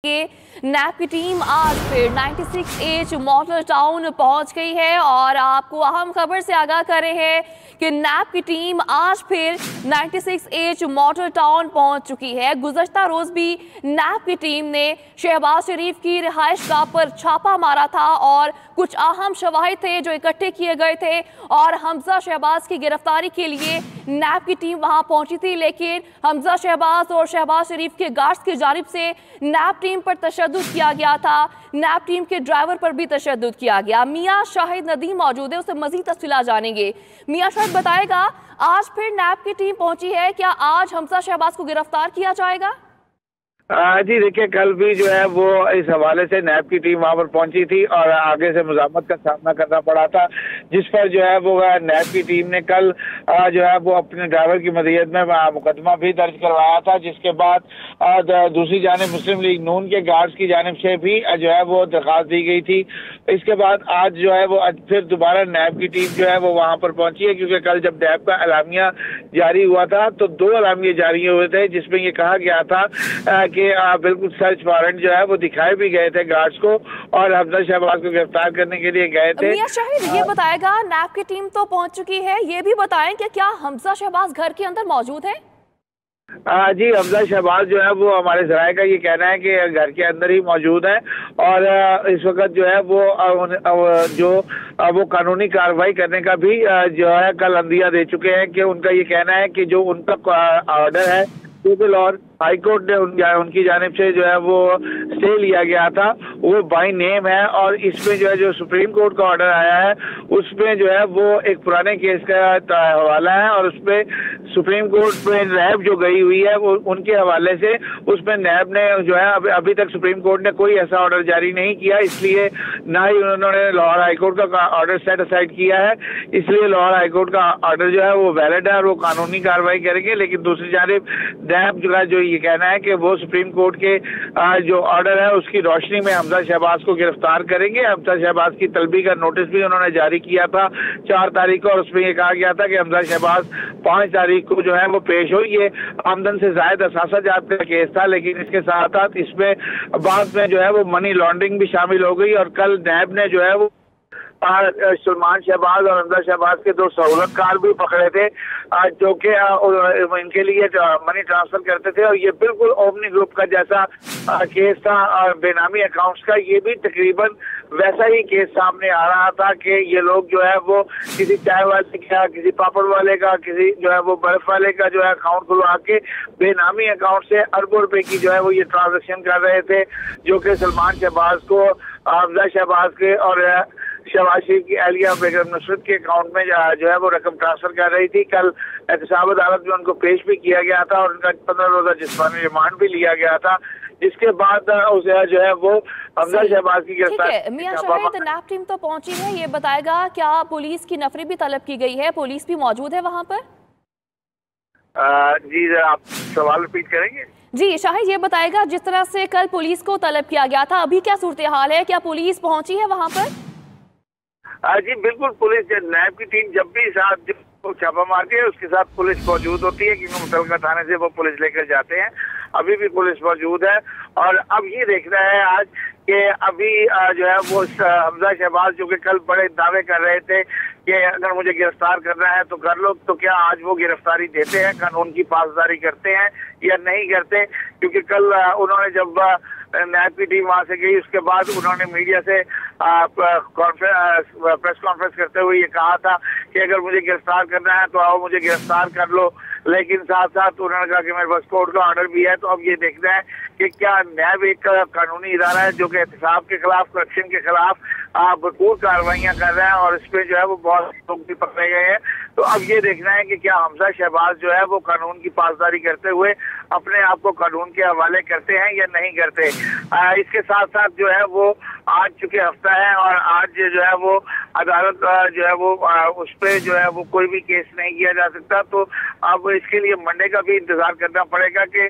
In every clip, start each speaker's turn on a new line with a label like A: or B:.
A: कि नैप की टीम आज फिर 96H मॉडल टाउन पहुंच गई है और आपको अहम खबर से आगाह कर रहे हैं कि नैप की टीम आज फिर 96H मॉडल टाउन पहुंच चुकी है। गुज़श्ता रोज भी नैप की टीम ने शहबाज शरीफ की रिहाइशगाह पर छापा मारा था और कुछ अहम शवाहिद थे जो इकट्ठे किए गए थे और हमजा शहबाज की गिरफ्तारी के लिए नैप की टीम वहां पहुंची थी, लेकिन हमजा शहबाज और शहबाज शरीफ के गार्ड्स की जानिब से नैप टीम पर तशद्दुद किया गया था। नैप टीम के ड्राइवर पर भी तशद्दुद किया गया। मियां शाहिद नदीम मौजूद है, उससे मजीद तफसीलात जानेंगे। मियां शाहिद बताएगा, आज फिर नैप की टीम पहुंची है, क्या आज हमजा शहबाज को गिरफ्तार किया जाएगा?
B: जी देखिए, कल भी जो है वो इस हवाले से नैप की टीम वहाँ पर पहुंची थी और आगे से मुज़ाहमत का सामना करना पड़ा था, जिस पर जो है वो नैप की टीम ने कल जो है वो अपने ड्राइवर की मदीयत में मुकदमा भी दर्ज करवाया था, जिसके बाद दूसरी जानिब मुस्लिम लीग नून के गार्ड्स की जानिब से भी जो है वो दरख्वास्त दी गई थी। इसके बाद आज जो है वो फिर दोबारा नैप की टीम जो है वो वहाँ पर पहुंची है, क्योंकि कल जब नैप का एलामिया जारी हुआ था तो 2 एलामिया जारी हुए थे, जिसमें ये कहा गया था कि बिल्कुल सर्च वारंट जो है वो दिखाए भी गए थे गार्ड्स को और हमजा शहबाज को गिरफ्तार करने के लिए गए थे।
A: मियां शाहिद ये बताएगा, नैप की टीम तो पहुंच चुकी है, ये भी बताएं कि क्या हमजा शहबाज घर के अंदर मौजूद है?
B: जी, हमजा शहबाज जो है वो हमारे ज़राए का ये कहना है कि घर के अंदर ही मौजूद है और इस वक्त जो है वो कानूनी कार्रवाई करने का भी जो है कल अंदिया दे चुके हैं कि उनका ये कहना है कि जो उनका ऑर्डर है सिविल और हाई कोर्ट ने उनकी जानिब से जो है वो स्टे लिया गया था, वो बाय नेम है और इसमें जो है जो सुप्रीम कोर्ट का ऑर्डर आया है उसमें जो है वो एक पुराने केस का हवाला है और उसमें सुप्रीम कोर्ट में नैब जो गई हुई है वो उनके हवाले से उसमें नैब ने जो है अभी तक सुप्रीम कोर्ट ने कोई ऐसा ऑर्डर जारी नहीं किया, इसलिए ना ही उन्होंने लाहौर हाई कोर्ट का ऑर्डर सेट असाइड किया है, इसलिए लाहौर हाई कोर्ट का ऑर्डर जो है वो वैलिड है और वो कानूनी कार्रवाई करेंगे। लेकिन दूसरी जानिब नैब जो ये कहना है कि वो सुप्रीम कोर्ट के जो ऑर्डर है उसकी रोशनी में हमजा शहबाज को गिरफ्तार करेंगे। हमजा शहबाज की तलबी का नोटिस भी उन्होंने जारी किया था 4 तारीख को और उसमें ये कहा गया था कि हमजा शहबाज 5 तारीख को जो है वो पेश हो। ये आमदन से जायद असासा जात का केस था, लेकिन इसके साथ साथ इसमें बाद में जो है वो मनी लॉन्ड्रिंग भी शामिल हो गई और कल नैब ने जो है वो सलमान शहबाज और हमजा शहबाज के 2 सहूलतकार भी पकड़े थे जो कि इनके लिए मनी ट्रांसफर करते थे और ये बिल्कुल ओमनी ग्रुप का जैसा केस था और बेनामी अकाउंट्स का, ये भी तकरीबन वैसा ही केस सामने आ रहा था कि ये लोग जो है वो किसी चाय वाले का, किसी पापड़ वाले का, किसी जो है वो बर्फ वाले का जो है अकाउंट खुलवा के बेनामी अकाउंट से अरबों रुपए की जो है वो ये ट्रांजेक्शन कर रहे थे, जो कि सलमान शहबाज को, हमजा शहबाज के और शहबाज शरीफ की अहलिया बेगम नुसरत के अकाउंट में जो है वो रकम ट्रांसफर कर रही थी। कल एहतसाब अदालत में उनको पेश भी किया गया था और उनका 15 रोजा जिस्मानी रिमांड भी लिया गया था, जिसके बाद उसे जो है वो हमजा शहबाज की गिरफ्तारी।
A: मियां शाहिद, नैप टीम तो पहुंची है, ये बताएगा क्या पुलिस की नफरी भी तलब की गई है? पुलिस भी मौजूद है वहाँ पर?
B: जी आप सवाल रिपीट करेंगे?
A: जी शाहिद, ये बताएगा, जिस तरह से कल पुलिस को तलब किया गया था, अभी क्या सूरत हाल है? क्या पुलिस पहुंची है वहाँ पर?
B: जी बिल्कुल, पुलिस नैब की टीम जब भी साथ छापा मारती है उसके साथ पुलिस मौजूद होती है, क्योंकि मुतलका थाने से वो पुलिस लेकर जाते हैं। अभी भी पुलिस मौजूद है और अब ये देखना है आज कि अभी जो है वो हमजा शहबाज जो कि कल बड़े दावे कर रहे थे कि अगर मुझे गिरफ्तार करना है तो कर लो, तो क्या आज वो गिरफ्तारी देते हैं, कानून की पासदारी करते हैं या नहीं करते? क्योंकि कल उन्होंने जब नैब की टीम वहां से गई उसके बाद उन्होंने मीडिया से प्रेस कॉन्फ्रेंस करते हुए ये कहा था कि अगर मुझे गिरफ्तार करना है तो आओ मुझे गिरफ्तार कर लो, लेकिन साथ साथ उन्होंने कहा कि मेरे पास कोर्ट का ऑर्डर भी है। तो अब ये देखना है कि क्या नैब एक कानूनी इदारा है जो कि एहतसाब के खिलाफ, करप्शन के खिलाफ भरपूर कार्रवाइयाँ कर रहा है और इस पे जो है वो बहुत लोग भी पकड़े गए हैं। तो अब ये देखना है कि क्या हमजा शहबाज जो है वो कानून की पासदारी करते हुए अपने आप को कानून के हवाले करते हैं या नहीं करते। इसके साथ साथ जो है वो आज चूंकि हफ्ता है और आज जो है वो अदालत जो है वो उस पर जो है वो कोई भी केस नहीं किया जा सकता, तो अब इसके लिए मंडे का भी इंतजार करना पड़ेगा कि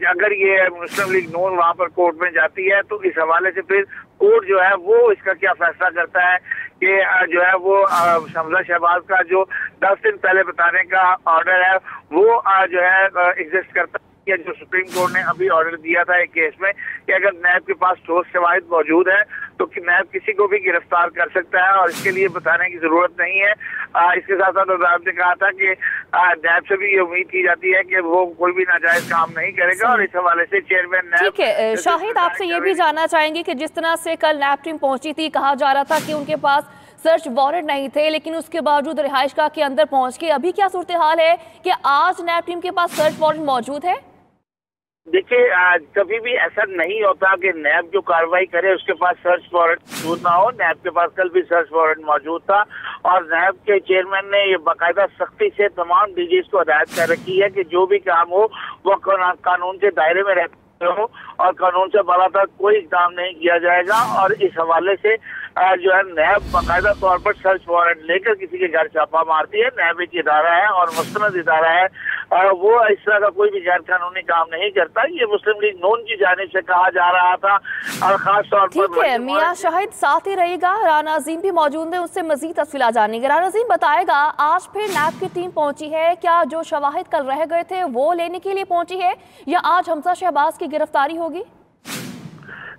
B: अगर ये मुस्लिम लीग नून वहाँ पर कोर्ट में जाती है तो इस हवाले से फिर कोर्ट जो है वो इसका क्या फैसला करता है कि जो है वो हमजा शहबाज का जो 10 दिन पहले बताने का ऑर्डर है वो जो है एग्जिस्ट करता है किया जो सुप्रीम कोर्ट ने अभी ऑर्डर दिया था एक केस में कि अगर नैब के पास ठोस शवाहिद मौजूद है तो नैब किसी को भी गिरफ्तार कर सकता है और इसके लिए बताने की जरूरत नहीं है। इसके साथ साथ अदालत ने कहा था कि नैब से भी ये उम्मीद की जाती है कि वो कोई भी नाजायज काम नहीं करेगा और इस हवाले से चेयरमैन नैब।
A: ठीक है शाहिद, आपसे ये भी जानना चाहेंगे कि जिस तरह से कल नैब टीम पहुंची थी, कहा जा रहा था कि उनके पास सर्च वारंट नहीं थे लेकिन उसके बावजूद रिहाइशगाह के अंदर पहुंच के, अभी क्या सूरत हाल है कि आज नैब टीम के पास सर्च वारंट मौजूद है?
B: देखिए कभी भी ऐसा नहीं होता कि नैब जो कार्रवाई करे उसके पास सर्च वारंट मौजूद ना हो। नैब के पास कल भी सर्च वारंट मौजूद था और नैब के चेयरमैन ने ये बाकायदा सख्ती से तमाम डीजीज को हदायत कर रखी है कि जो भी काम हो वो कानून के दायरे में रहते हो और कानून से बालातर कोई काम नहीं किया जाएगा। और इस हवाले से जो है नैब बाकायदा तौर पर सर्च वारंट लेकर किसी के घर छापा मारती है। नैब एक इदारा है और मुस्तनद इदारा है, वो इस तरह का कोई भी गैर कानूनी काम नहीं करता। ये मुस्लिम लीग नून की जानिब से कहा जा रहा था और खास तौर पर।
A: ठीक है मियां शाहिद, साथ ही रहेगा। राना अजीम भी मौजूद है, उससे मजीद तफसीलात जानेंगे। राना अजीम बताएगा, आज फिर नैब की टीम पहुंची है, क्या जो शवाहिद कल रह गए थे वो लेने के लिए पहुंची है या आज हमजा शहबाज की गिरफ्तारी होगी?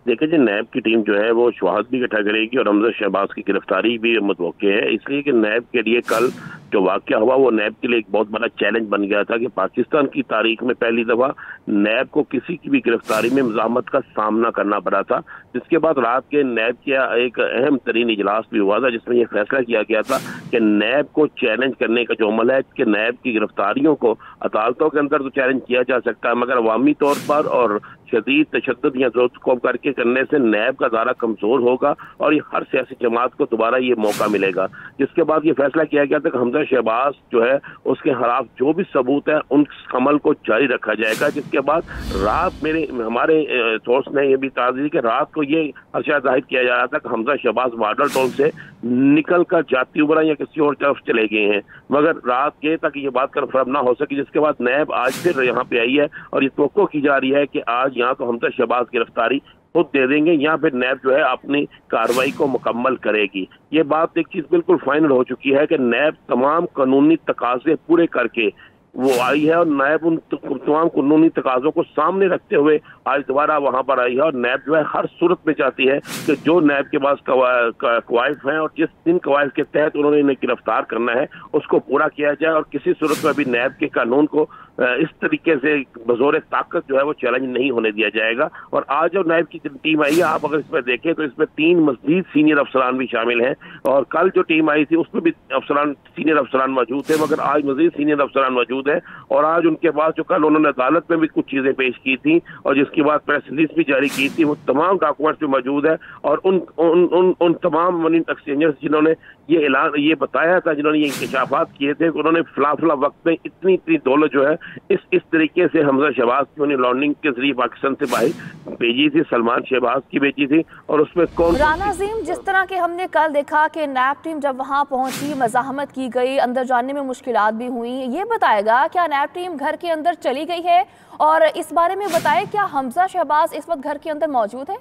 C: देखिए जी, नैब की टीम जो है वो शवाहिद भी इकट्ठा करेगी और हमजा शहबाज की गिरफ्तारी भी मुतवक्के है, इसलिए कि नैब के लिए कल जो वाक़या हुआ वो नैब के लिए एक बहुत बड़ा चैलेंज बन गया था कि पाकिस्तान की तारीख में पहली दफ़ा नैब को किसी की भी गिरफ्तारी में मज़ाहमत का सामना करना पड़ा था। जिसके बाद रात के नैब का एक अहम तरीन इजलास भी हुआ था जिसमें यह फैसला किया गया था कि नैब को चैलेंज करने का जो अमल है कि नैब की गिरफ्तारियों को अदालतों के अंदर तो चैलेंज किया जा सकता है मगर अवामी तौर पर और शदीद तशद्दुद या ज़ोर को करके करने से नैब का दायरा कमजोर होगा और ये हर सियासी जमात को दोबारा ये मौका मिलेगा। जिसके बाद ये फैसला किया गया था कि हमजा शहबाज जो है उसके खिलाफ जो भी सबूत है उन अमल को जारी रखा जाएगा। जिसके बाद रात हमारे सोर्स ने यह भी ताज़ी कि रात को ये खदशा जाहिर किया जा रहा था कि हमजा शहबाज मॉडल टाउन से निकल कर जाती उमरा या किसी और तरफ चले गए हैं, मगर रात के तक ये बात कंफर्म ना हो सकी। जिसके बाद नैब आज फिर यहाँ पे आई है और ये तवक्को की जा रही है कि आज यहाँ तो हमजा शहबाज गिरफ्तारी खुद दे देंगे या फिर नैब जो है अपनी कार्रवाई को मुकम्मल करेगी। ये बात एक चीज बिल्कुल फाइनल हो चुकी है कि नैब तमाम कानूनी तकाजे पूरे करके वो आई है और नैब उन तमाम कानूनी तकाजों को सामने रखते हुए आज दोबारा वहां पर आई है और नैब जो है हर सूरत में चाहती है कि जो नैब के पास कवायद हैं और जिस दिन कवायद के तहत उन्होंने इन्हें गिरफ्तार करना है उसको पूरा किया जाए और किसी सूरत में भी नैब के कानून को इस तरीके से बजोर ताकत जो है वो चैलेंज नहीं होने दिया जाएगा। और आज जो नैब की टीम आई है आप अगर इसमें देखें तो इसमें 3 मज़ीद सीनियर अफसरान भी शामिल हैं और कल जो टीम आई थी उसमें भी सीनियर अफसरान मौजूद थे मगर आज मज़ीद सीनियर अफसरान मौजूद है और आज उनके पास जो कल उन्होंने अदालत में भी कुछ चीजें पेश की थी और जिसके बाद प्रेस रिलीज भी जारी की थी वो तमाम डॉक्यूमेंट्स भी मौजूद है और उन तमाम मनी एक्सचेंजर्स जिन्होंने ये ऐलान ये बताया था, जिन्होंने ये इंकशाफात किए थे उन्होंने फिलहाल वक्त में इतनी दौलत जो है इस तरीके से हमजा शहबाज की उन्हें लॉन्ड्रिंग के जरिए पाकिस्तान से बाहर भेजी थी, सलमान शहबाज की भेजी थी और उसमें कौन।
A: राना अजीम, जिस तरह के हमने कल देखा कि नैब टीम जब वहां पहुंची मज़ाहमत की गई, अंदर जाने में मुश्किलात भी हुई, ये बताएगा क्या नैब टीम घर के अंदर चली गई है और इस बारे में बताए क्या हमजा शहबाज इस वक्त घर के अंदर मौजूद है?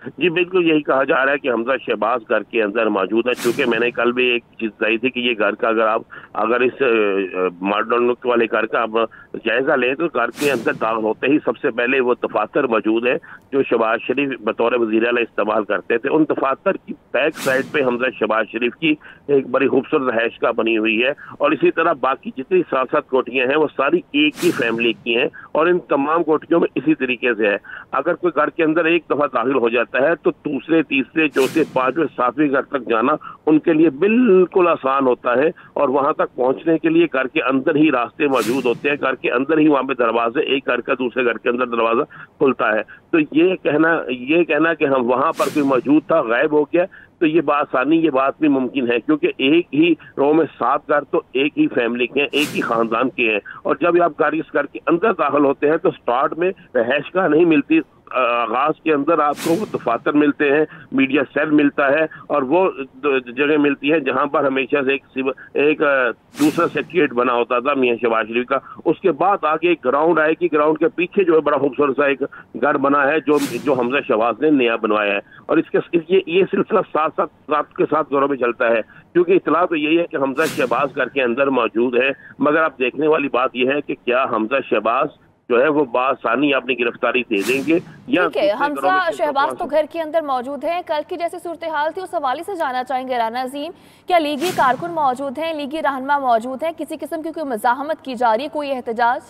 C: जी बिल्कुल यही कहा जा रहा है कि हमजा शहबाज घर के अंदर मौजूद है। चूंकि मैंने कल भी एक चीज बताई थी कि ये घर का अगर इस मॉडर्न लुक वाले घर का आप जायजा लें तो घर के अंदर दाखिल होते ही सबसे पहले वो दफातर मौजूद है जो शहबाज शरीफ बतौर वज़ीर आला इस्तेमाल करते थे। उन दफातर की बैक साइड पे हमजा शहबाज शरीफ की एक बड़ी खूबसूरत रहायशगाह बनी हुई है और इसी तरह बाकी जितनी 7 कोठियां हैं वो सारी एक ही फैमिली की हैं और इन तमाम कोठियों में इसी तरीके से है। अगर कोई घर के अंदर एक दफा दाखिल हो जाता है तो दूसरे, तीसरे, चौथे, 5वें, 7वें घर तक जाना उनके लिए बिल्कुल आसान होता है और वहां तक पहुंचने के लिए घर के अंदर ही रास्ते मौजूद होते हैं, घर के अंदर ही वहां पे दरवाजे, एक घर का दूसरे घर के अंदर दरवाजा खुलता है। तो ये कहना कि हम वहां पर कोई मौजूद था गायब हो गया तो ये आसानी ये बात भी मुमकिन है क्योंकि एक ही रो में 7 घर तो एक ही फैमिली के हैं, एक ही खानदान के हैं और जब आप इस घर के अंदर दाखिल होते हैं तो स्टार्ट में रहायशगाह नहीं मिलती, आगाज के अंदर आपको वो दफातर मिलते हैं, मीडिया सेल मिलता है और वो जगह मिलती है जहां पर हमेशा से एक दूसरा सेक्रेटरीट बना होता था मियां शहबाज शरीफ का। उसके बाद आगे एक ग्राउंड आएगी, ग्राउंड के पीछे जो है बड़ा खूबसूरत सा एक घर बना है जो हमजा शहबाज ने नया बनवाया है और ये सिलसिला साथ के साथ जोरों में चलता है क्योंकि इतला तो यही है कि हमजा शहबाज घर के अंदर मौजूद है मगर अब देखने वाली बात यह है कि क्या हमजा शहबाज जो है वो बासानी अपनी गिरफ्तारी दे देंगे। या
A: ठीक है, हमजा शहबाज तो घर के अंदर मौजूद हैं। कल की जैसी सूरत हाल थी उस हवाले से जानना चाहेंगे राना अजीम, क्या लीगी कारकुन मौजूद हैं, लीगी रहनुमा मौजूद हैं, किसी किस्म की कोई मज़ाहमत की जा रही है, कोई एहतजाज?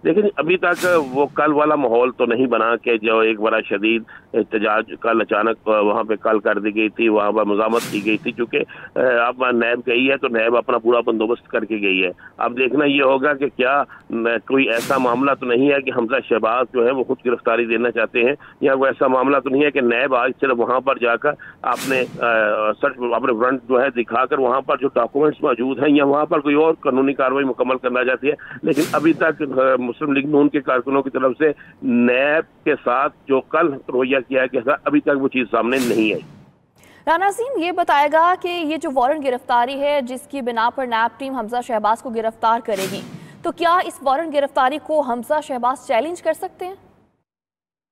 C: लेकिन अभी तक वो कल वाला माहौल तो नहीं बना कि जो एक बड़ा शदीद एहतजाज कल अचानक वहाँ पे कल कर दी गई थी, वहाँ पर मज़ामत की गई थी, क्योंकि अब नैब गई है तो नैब अपना पूरा बंदोबस्त करके गई है। अब देखना ये होगा कि क्या कोई ऐसा मामला तो नहीं है कि हमजा शहबाज जो है वो खुद गिरफ्तारी देना चाहते हैं, या वो ऐसा मामला तो नहीं है कि नैब आज सिर्फ वहाँ पर जाकर अपने अपने फ्रंट जो है दिखाकर वहाँ पर जो डॉक्यूमेंट्स मौजूद हैं या वहाँ पर कोई और कानूनी कार्रवाई मुकम्मल करना चाहती है। लेकिन अभी तक मुस्लिम लीग नून के कारकुनों की तरफ से नैब के साथ जो कल रवैया किया गया था, अभी तक वो चीज सामने नहीं आई।
A: राना अजीम, ये बताएगा कि ये जो वारंट गिरफ्तारी है जिसकी बिना पर नैब टीम हमजा शहबाज को गिरफ्तार करेगी, तो क्या इस वारंट गिरफ्तारी को हमजा शहबाज चैलेंज कर सकते हैं?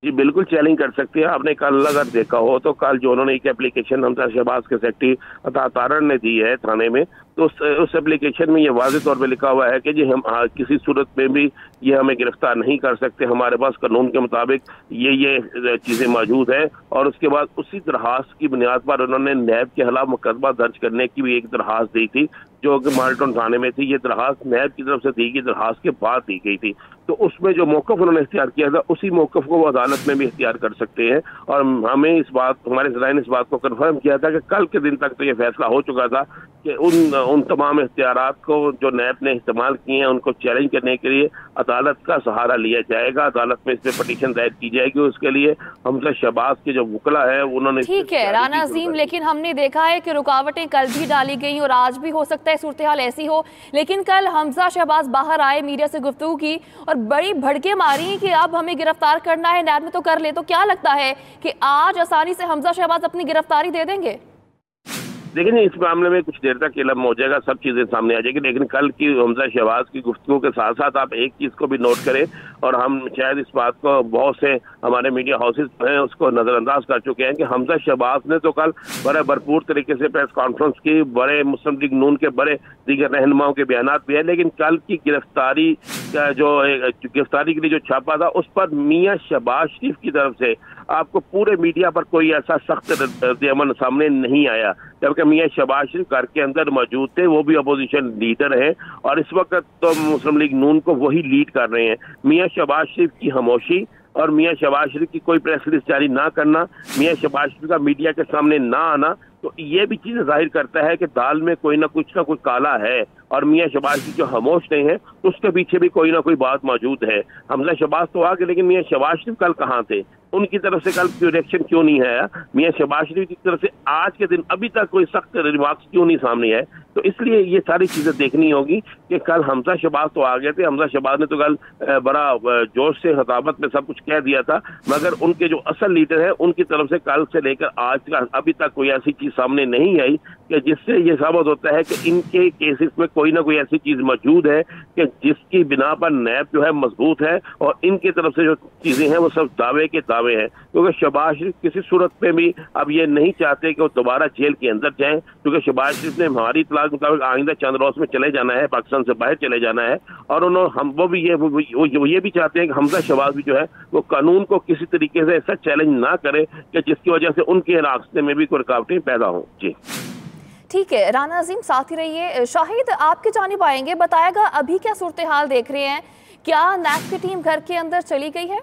C: जी बिल्कुल चैलेंज कर सकते हैं। आपने कल अगर देखा हो तो कल जो उन्होंने एक एप्लीकेशन हमजा शहबाज के सेक्रेटरी अता तारण ने दी है थाने में, तो उस एप्लीकेशन में ये वाज़ेह तौर पे लिखा हुआ है कि जी हम किसी सूरत में भी ये हमें गिरफ्तार नहीं कर सकते, हमारे पास कानून के मुताबिक ये चीज़ें मौजूद हैं। और उसके बाद उसी दरखास्त की बुनियाद पर उन्होंने नैब के खिलाफ मुकदमा दर्ज करने की भी एक दरखास्त दी थी, जो कि माल्टन थाने में थी। ये दरखास्त नैब की तरफ से दी गई दरखास्त के बाद दी गई थी। तो उसमें जो मौक़िफ़ उन्होंने इख्तियार किया था, उसी मौक़िफ़ को वो अदालत में भी इख्तियार कर सकते हैं। और हमें इस बात, हमारे ज़राए ने इस बात को कन्फर्म किया था कि कल के दिन तक तो ये फैसला हो चुका था कि उन तमाम इख्तियारात को जो नैब ने इस्तेमाल किए हैं उनको चैलेंज करने के लिए अदालत का सहारा लिया जाएगा। अदालत में इस पर पटिशन दायर की जाएगी। उसके लिए हमजा शहबाज के जो वकला है उन्होंने,
A: ठीक है राना अजीम, लेकिन हमने देखा है कि रुकावटें कल भी डाली गई और आज भी हो सकता है सूरत हाल ऐसी हो। लेकिन कल हमजा शहबाज बाहर आए, मीडिया से गुफ्तगू की और बड़ी भड़के मारी कि अब हमें गिरफ्तार करना है, नैब में तो कर ले। तो क्या लगता है कि आज आसानी से हमजा शहबाज अपनी गिरफ्तारी दे देंगे?
C: लेकिन इस मामले में कुछ देर तक इल्म हो जाएगा, सब चीजें सामने आ जाएगी। लेकिन कल की हमजा शहबाज की गुफ्तगू के साथ साथ आप एक चीज को भी नोट करें, और हम शायद इस बात को बहुत से हमारे मीडिया हाउसेज हैं उसको नजरअंदाज कर चुके हैं कि हमजा शहबाज ने तो कल बड़े भरपूर तरीके से प्रेस कॉन्फ्रेंस की, बड़े मुस्लिम लीग नून के बड़े दीगर रहनुमाओं के बयान भी है। लेकिन कल की गिरफ्तारी का गिरफ्तारी के लिए जो छापा था उस पर मियां शहबाज शरीफ की तरफ से आपको पूरे मीडिया पर कोई ऐसा सख्त रद्द-ए-अमल सामने नहीं आया, जबकि मियां शहबाज शरीफ घर के अंदर मौजूद थे। वो भी अपोजिशन लीडर हैं और इस वक्त तो मुस्लिम लीग नून को वही लीड कर रहे हैं। मियां शहबाज शरीफ की खामोशी और मियां शहबाज शरीफ की कोई प्रेस रिलीज जारी ना करना, मियां शहबाज शरीफ का मीडिया के सामने ना आना, तो ये भी चीज जाहिर करता है कि दाल में कोई ना कुछ काला है। और मियां शहबाज शरीफ जो खामोश नहीं है तो उसके पीछे भी कोई ना कोई बात मौजूद है। हमजा शहबाज तो आ गए, लेकिन मियां शहबाज शरीफ कल कहाँ थे? उनकी तरफ से कल क्यों रिएक्शन क्यों नहीं है? मियां शहबाज शरीफ की तरफ से आज के दिन अभी तक कोई सख्त रिमार्क्स क्यों नहीं सामने आए? तो इसलिए ये सारी चीजें देखनी होगी कि कल हमजा शहबाज तो आ गए थे, हमजा शहबाज ने तो कल बड़ा जोश से खताबत में सब कुछ कह दिया था, मगर उनके जो असल लीडर है उनकी तरफ से कल से लेकर आज का अभी तक कोई ऐसी चीज सामने नहीं आई कि जिससे ये साबित होता है कि इनके केसेस में कोई ना कोई ऐसी चीज मौजूद है कि जिसकी बिना पर नैब जो है मजबूत है। और इनकी तरफ से जो चीजें हैं वो सब दावे के दावे हैं, क्योंकि शहबाज शरीफ किसी सूरत में भी अब ये नहीं चाहते कि वो दोबारा जेल के अंदर जाएं, क्योंकि शहबाज शरीफ ने हमारी इतला के मुताबिक आइंदा चंद रोज में चले जाना है, पाकिस्तान से बाहर चले जाना है। और उन्होंने वो ये भी चाहते हैं कि हमजा शहबाज भी जो है वो कानून को किसी तरीके से ऐसा चैलेंज ना करे कि जिसकी वजह से उनके रास्ते में भी कोई रुकावटें पैदा हों। जी
A: ठीक है राना अजीम, साथ ही रहिए। शाहिद, आपकी जानिब आएंगे, बताएगा अभी क्या सूरत हाल देख रहे हैं? क्या नैब की टीम घर के अंदर चली गई है?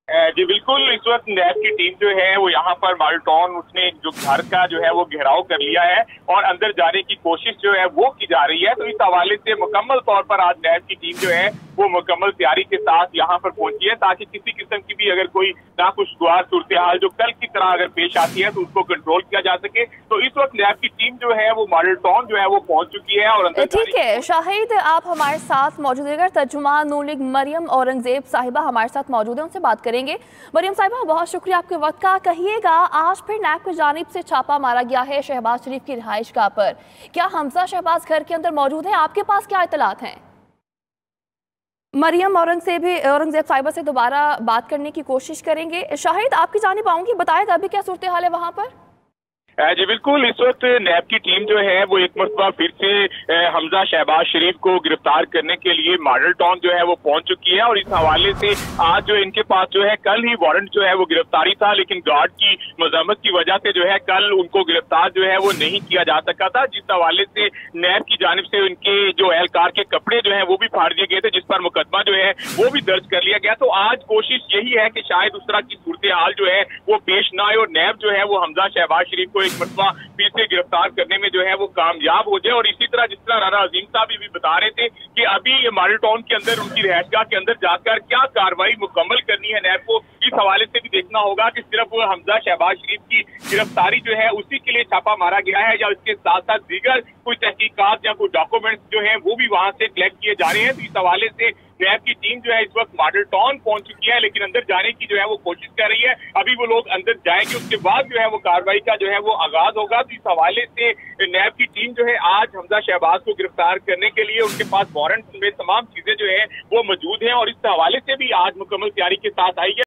D: जी बिल्कुल, इस वक्त नैब की टीम जो है वो यहाँ पर माल्टन उसने जो घर का जो है वो घेराव कर लिया है और अंदर जाने की कोशिश जो है वो की जा रही है। तो इस हवाले से मुकम्मल तौर पर आज नैब की टीम जो है वो मुकम्मल तैयारी के साथ यहाँ पर पहुंची है, ताकि किसी किस्म की भी अगर कोई नाखुशगवार सूरत हाल जो कल की तरह अगर पेश आती है तो उसको कंट्रोल किया जा सके। तो इस वक्त नैब की टीम जो है वो मॉडल टाउन जो है वो पहुंच चुकी है। और
A: ठीक है शाहिद, आप हमारे साथ मौजूद है, तर्जुमान नून लीग मरियम औरंगजेब साहिबा हमारे साथ मौजूद है, उनसे बात करेंगे। मरियम साहिबा, बहुत शुक्रिया आपके वक्त का। कहिएगा, आज फिर नैब की जानिब से छापा मारा गया है शहबाज शरीफ की रिहाइशगाह पर, क्या हमजा शहबाज घर के अंदर मौजूद है? आपके पास क्या इत्तलात हैं? मरियम औरंगजेब साहिबा से दोबारा बात करने की कोशिश करेंगे। शाहिद, आपकी जानिब आऊंगी, बताएगा अभी क्या सूरत हाल है वहां पर?
D: जी बिल्कुल, इस वक्त नैब की टीम जो है वो एक मरतबा फिर से हमजा शहबाज शरीफ को गिरफ्तार करने के लिए मॉडल टाउन जो है वो पहुंच चुकी है। और इस हवाले से आज जो इनके पास जो है कल ही वारंट जो है वो गिरफ्तारी था, लेकिन गार्ड की मज़ामत की वजह से जो है कल उनको गिरफ्तार जो है वो नहीं किया जा सका था, जिस हवाले से नैब की जानिब से उनके जो एहलकार के कपड़े जो है वो भी फाड़ दिए गए थे, जिस पर मुकदमा जो है वो भी दर्ज कर लिया गया। तो आज कोशिश यही है कि शायद उस तरह की सूरत हाल जो है वो पेश न आए और नैब जो है वो हमजा शहबाज शरीफ को एक मरतबा फिर से गिरफ्तार करने में जो है वो कामयाब हो जाए। और इसी तरह जिस तरह राना अजीम साहब भी बता रहे थे कि अभी ये मॉडल टाउन के अंदर उनकी रिहायशगाह के अंदर जाकर क्या कार्रवाई मुकम्मल करनी है नैब को, इस हवाले से भी देखना होगा कि सिर्फ हमजा शहबाज शरीफ की गिरफ्तारी जो है उसी के लिए छापा मारा गया है या इसके साथ साथ दीगर कोई तहकीकात या कोई डॉक्यूमेंट्स जो है वो भी वहां से कलेक्ट किए जा रहे हैं। तो इस हवाले से नैब की टीम जो है इस वक्त मॉडल टाउन पहुंच चुकी है, लेकिन अंदर जाने की जो है वो कोशिश कर रही है। अभी वो लोग अंदर जाएंगे, उसके बाद जो है वो कार्रवाई का जो है वो आगाज होगा। तो इस हवाले से नैब की टीम जो है आज हमजा शहबाज को गिरफ्तार करने के लिए उनके पास वारंट में तमाम चीजें जो है वो मौजूद हैं और इस हवाले से भी आज मुकम्मल तैयारी के साथ आई है।